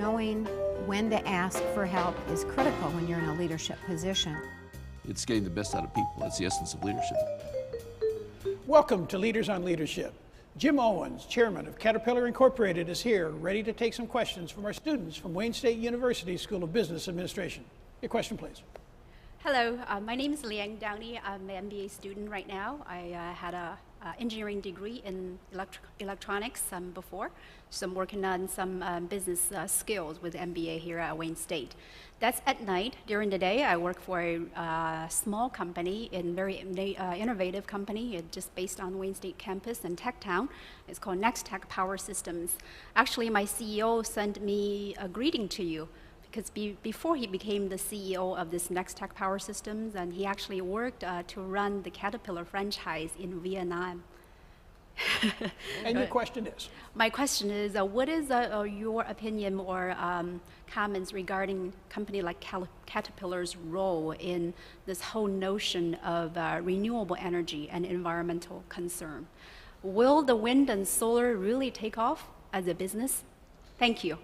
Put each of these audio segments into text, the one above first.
knowing when to ask for help is critical when you're in a leadership position. It's getting the best out of people. That's the essence of leadership. Welcome to Leaders on Leadership. Jim Owens, chairman of Caterpillar Incorporated, is here, ready to take some questions from our students from Wayne State University School of Business Administration. Your question, please. Hello, my name is Liang Downey. I'm an MBA student right now. I had a engineering degree in electronics before, so I'm working on some business skills with MBA here at Wayne State. That's at night. During the day, I work for a small company, a very innovative company, just based on Wayne State campus in Tech Town. It's called Next Tech Power Systems. Actually, my CEO sent me a greeting to you, because before he became the CEO of this Next Tech Power Systems, and he actually worked to run the Caterpillar franchise in Vietnam. And your question is? My question is, what is your opinion or comments regarding a company like Caterpillar's role in this whole notion of renewable energy and environmental concern? Will the wind and solar really take off as a business? Thank you.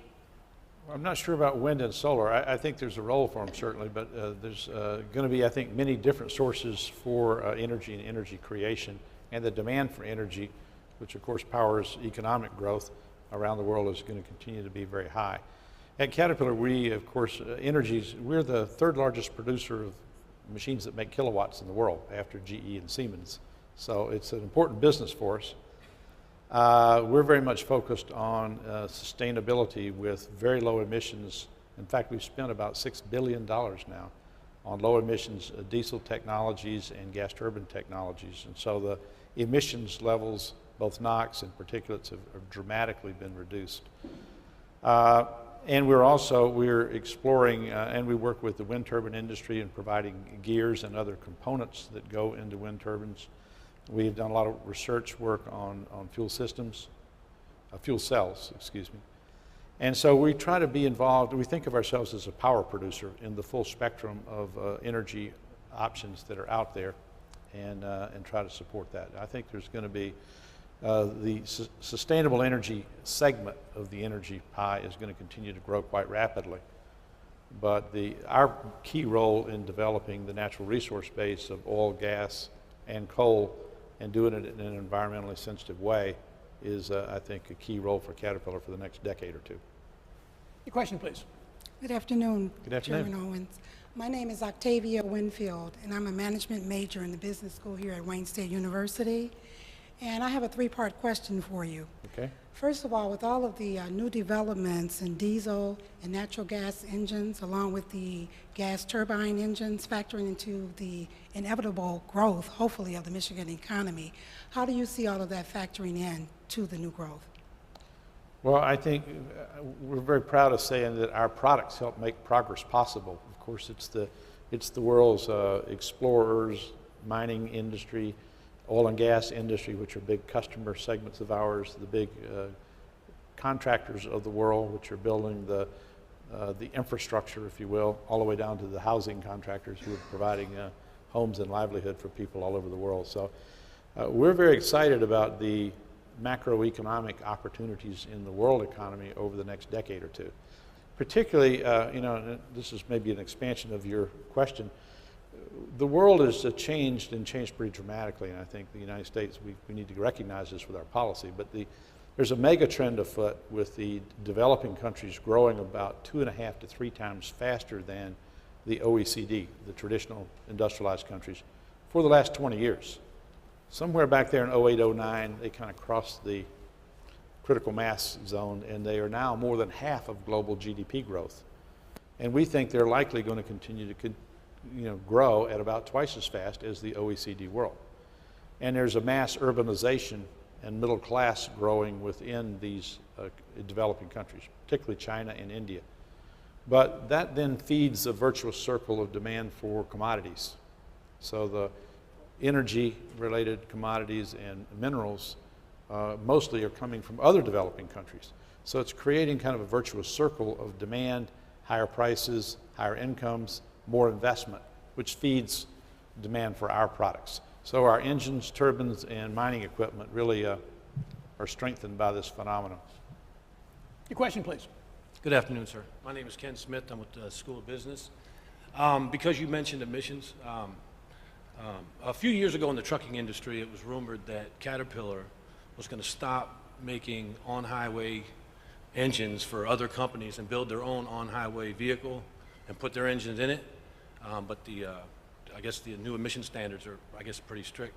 I'm not sure about wind and solar. I think there's a role for them, certainly, but there's going to be, I think, many different sources for energy and energy creation, and the demand for energy, which of course powers economic growth around the world, is going to continue to be very high. At Caterpillar, we, of course, we're the third largest producer of machines that make kilowatts in the world after GE and Siemens. So it's an important business for us. We're very much focused on sustainability with very low emissions. In fact, we've spent about $6 billion now on low emissions diesel technologies and gas turbine technologies. And so the emissions levels, both NOx and particulates, have dramatically been reduced. And we're exploring, and we work with the wind turbine industry in providing gears and other components that go into wind turbines. We've done a lot of research work on fuel systems, fuel cells, excuse me. And so we try to be involved. We think of ourselves as a power producer in the full spectrum of energy options that are out there, and try to support that. I think there's going to be the sustainable energy segment of the energy pie is going to continue to grow quite rapidly. But our key role in developing the natural resource base of oil, gas, and coal, and doing it in an environmentally sensitive way, is, I think, a key role for Caterpillar for the next decade or two. Your question, please. Good afternoon, Good afternoon. Chairman Owens. My name is Octavia Winfield, and I'm a management major in the business school here at Wayne State University. And I have a three-part question for you. Okay. First of all, with all of the new developments in diesel and natural gas engines, along with the gas turbine engines factoring into the inevitable growth, hopefully, of the Michigan economy, how do you see all of that factoring in to the new growth? Well, I think we're very proud of saying that our products help make progress possible. Of course, it's the world's explorers, mining industry, oil and gas industry, which are big customer segments of ours, the big contractors of the world, which are building the infrastructure, if you will, all the way down to the housing contractors who are providing homes and livelihood for people all over the world. So we're very excited about the macroeconomic opportunities in the world economy over the next decade or two. Particularly, this is maybe an expansion of your question. The world has changed pretty dramatically, and I think the United States, we need to recognize this with our policy, but there's a mega trend afoot with the developing countries growing about 2.5 to 3 times faster than the OECD, the traditional industrialized countries, for the last 20 years. Somewhere back there in 08, 09, they kind of crossed the critical mass zone, and they are now more than half of global GDP growth. And we think they're likely going to continue to grow at about twice as fast as the OECD world. And there's a mass urbanization and middle class growing within these developing countries, particularly China and India. But that then feeds a virtuous circle of demand for commodities. So the energy-related commodities and minerals mostly are coming from other developing countries. So it's creating kind of a virtuous circle of demand, higher prices, higher incomes, more investment, which feeds demand for our products. So our engines, turbines, and mining equipment really are strengthened by this phenomenon. Your question, please. Good afternoon, sir. My name is Ken Smith. I'm with the School of Business. Because you mentioned emissions, a few years ago in the trucking industry, it was rumored that Caterpillar was going to stop making on-highway engines for other companies and build their own on-highway vehicle and put their engines in it. But I guess the new emission standards are, I guess, pretty strict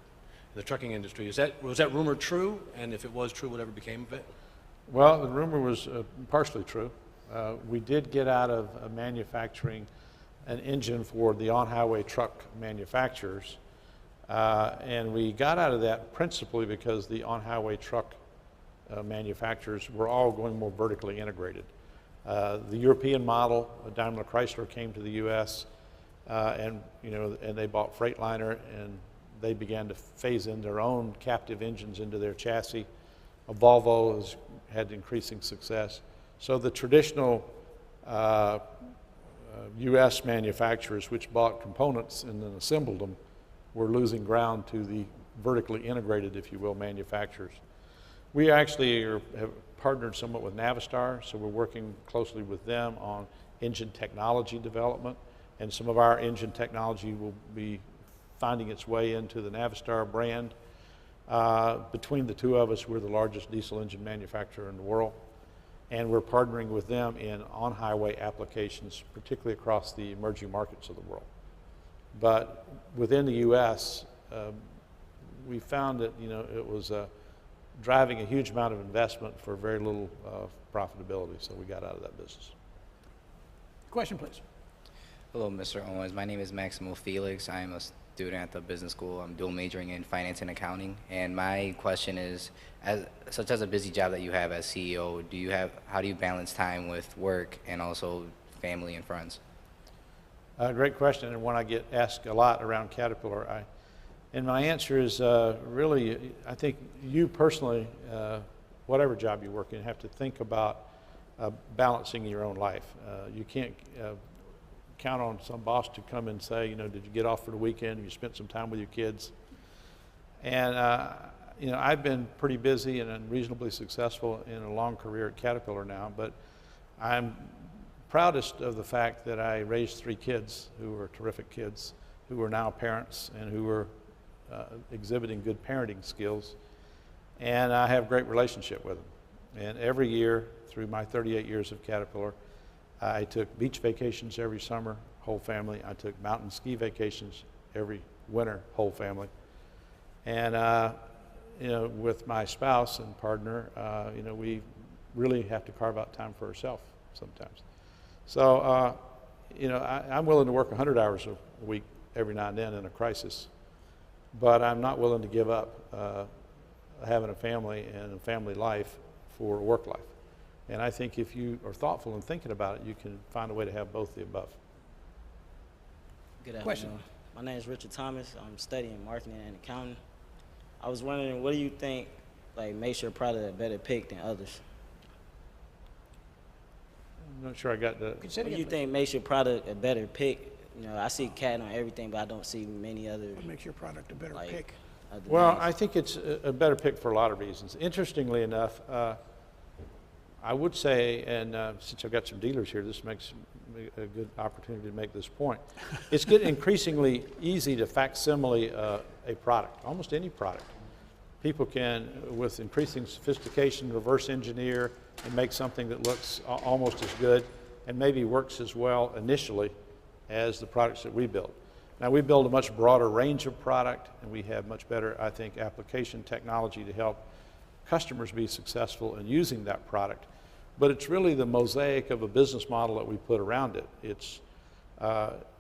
in the trucking industry. Was that rumor true? And if it was true, whatever became of it? Well, the rumor was partially true. We did get out of manufacturing an engine for the on-highway truck manufacturers, and we got out of that principally because the on-highway truck manufacturers were all going more vertically integrated. The European model, Daimler Chrysler, came to the U.S. And they bought Freightliner, and they began to phase in their own captive engines into their chassis. Volvo has had increasing success. So the traditional U.S. manufacturers, which bought components and then assembled them, were losing ground to the vertically integrated, if you will, manufacturers. We actually have partnered somewhat with Navistar, so we're working closely with them on engine technology development, and some of our engine technology will be finding its way into the Navistar brand. Between the two of us, we're the largest diesel engine manufacturer in the world, and we're partnering with them in on-highway applications, particularly across the emerging markets of the world. But within the U.S., we found that it was driving a huge amount of investment for very little profitability, so we got out of that business. Question, please. Hello, Mr. Owens. My name is Maximo Felix. I am a student at the business school. I'm dual majoring in finance and accounting. And my question is, such as a busy job that you have as CEO, how do you balance time with work and also family and friends? Great question, and one I get asked a lot around Caterpillar. And my answer is really, I think you personally, whatever job you work in, have to think about balancing your own life. You can't count on some boss to come and say, did you get off for the weekend? You spent some time with your kids? And I've been pretty busy and reasonably successful in a long career at Caterpillar now, but I'm proudest of the fact that I raised 3 kids who were terrific kids, who are now parents and who are exhibiting good parenting skills, and I have a great relationship with them. And every year through my 38 years of Caterpillar, I took beach vacations every summer, whole family. I took mountain ski vacations every winter, whole family. And with my spouse and partner, we really have to carve out time for ourselves sometimes. So, I'm willing to work 100 hours a week every now and then in a crisis, but I'm not willing to give up having a family and a family life for work life. And I think if you are thoughtful and thinking about it, you can find a way to have both the above. Good afternoon. Question. My name is Richard Thomas. I'm studying marketing and accounting. I was wondering, what do you think makes your product a better pick than others? I'm not sure I got the... What do you think makes your product a better pick? I see Cat on everything, but I don't see many other... What makes your product a better pick? Well, I think it's a better pick for a lot of reasons. Interestingly enough, I would say, and since I've got some dealers here, this makes a good opportunity to make this point. It's getting increasingly easy to facsimile a product, almost any product. People can, with increasing sophistication, reverse engineer and make something that looks almost as good and maybe works as well initially as the products that we build. Now, we build a much broader range of product, and we have much better, I think, application technology to help customers be successful in using that product. But it's really the mosaic of a business model that we put around it. It's,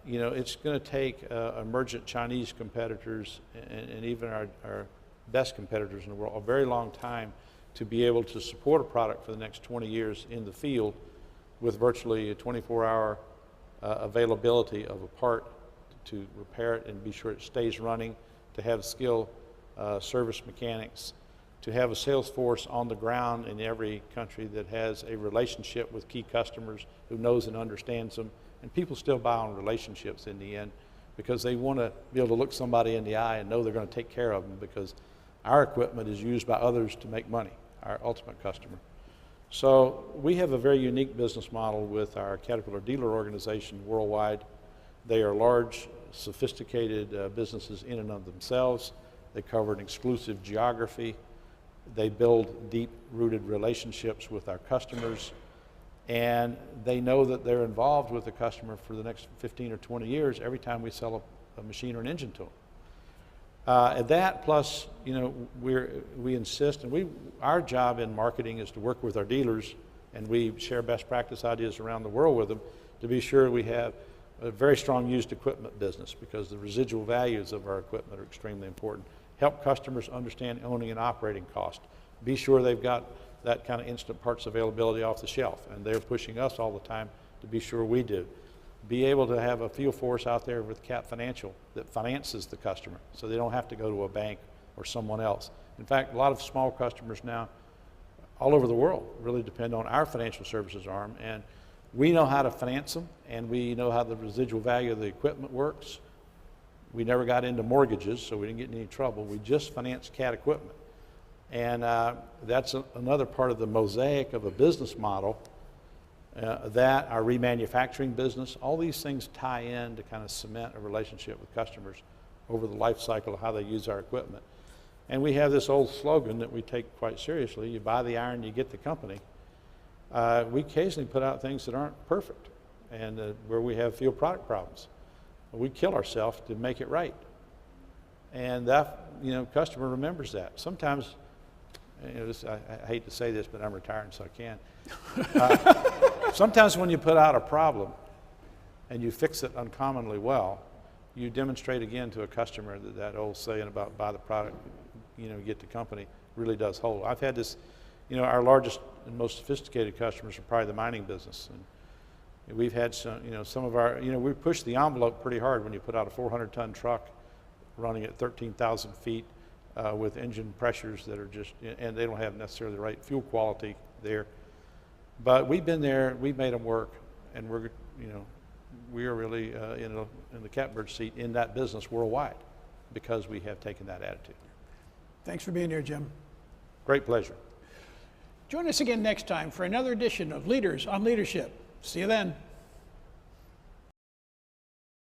it's going to take emergent Chinese competitors and even our best competitors in the world a very long time to be able to support a product for the next 20 years in the field with virtually a 24-hour availability of a part to repair it and be sure it stays running, to have skilled service mechanics, to have a sales force on the ground in every country that has a relationship with key customers, who knows and understands them. And people still buy on relationships in the end because they want to be able to look somebody in the eye and know they're going to take care of them, because our equipment is used by others to make money, our ultimate customer. So we have a very unique business model with our Caterpillar dealer organization worldwide. They are large, sophisticated businesses in and of themselves. They cover an exclusive geography. They build deep-rooted relationships with our customers, and they know that they're involved with the customer for the next 15 or 20 years every time we sell a machine or an engine to them. And that plus, you know, we insist, and our job in marketing is to work with our dealers, and we share best practice ideas around the world with them to be sure we have a very strong used equipment business, because the residual values of our equipment are extremely important. Help customers understand owning and operating cost. Be sure they've got that kind of instant parts availability off the shelf, and they're pushing us all the time to be sure we do. Be able to have a field force out there with Cat Financial that finances the customer, so they don't have to go to a bank or someone else. In fact, a lot of small customers now all over the world really depend on our financial services arm, and we know how to finance them, and we know how the residual value of the equipment works. We never got into mortgages, so we didn't get in any trouble. We just financed Cat equipment. And that's another part of the mosaic of a business model, that our remanufacturing business, all these things tie in to kind of cement a relationship with customers over the life cycle of how they use our equipment. And we have this old slogan that we take quite seriously: you buy the iron, you get the company. We occasionally put out things that aren't perfect, and where we have field product problems. We kill ourselves to make it right. And that, you know, customer remembers that. Sometimes, you know, I hate to say this, but I'm retiring, so I can. Sometimes when you put out a problem and you fix it uncommonly well, you demonstrate again to a customer that that old saying about buy the product, you know, get the company really does hold. I've had this, you know, our largest and most sophisticated customers are probably the mining business. And we've had some, you know, some of our, you know, we push the envelope pretty hard when you put out a 400-ton truck running at 13,000 feet with engine pressures that are just, and they don't have necessarily the right fuel quality there. But we've been there, we've made them work, and we're, you know, we are really in the catbird seat in that business worldwide because we have taken that attitude. Thanks for being here, Jim. Great pleasure. Join us again next time for another edition of Leaders on Leadership. See you then.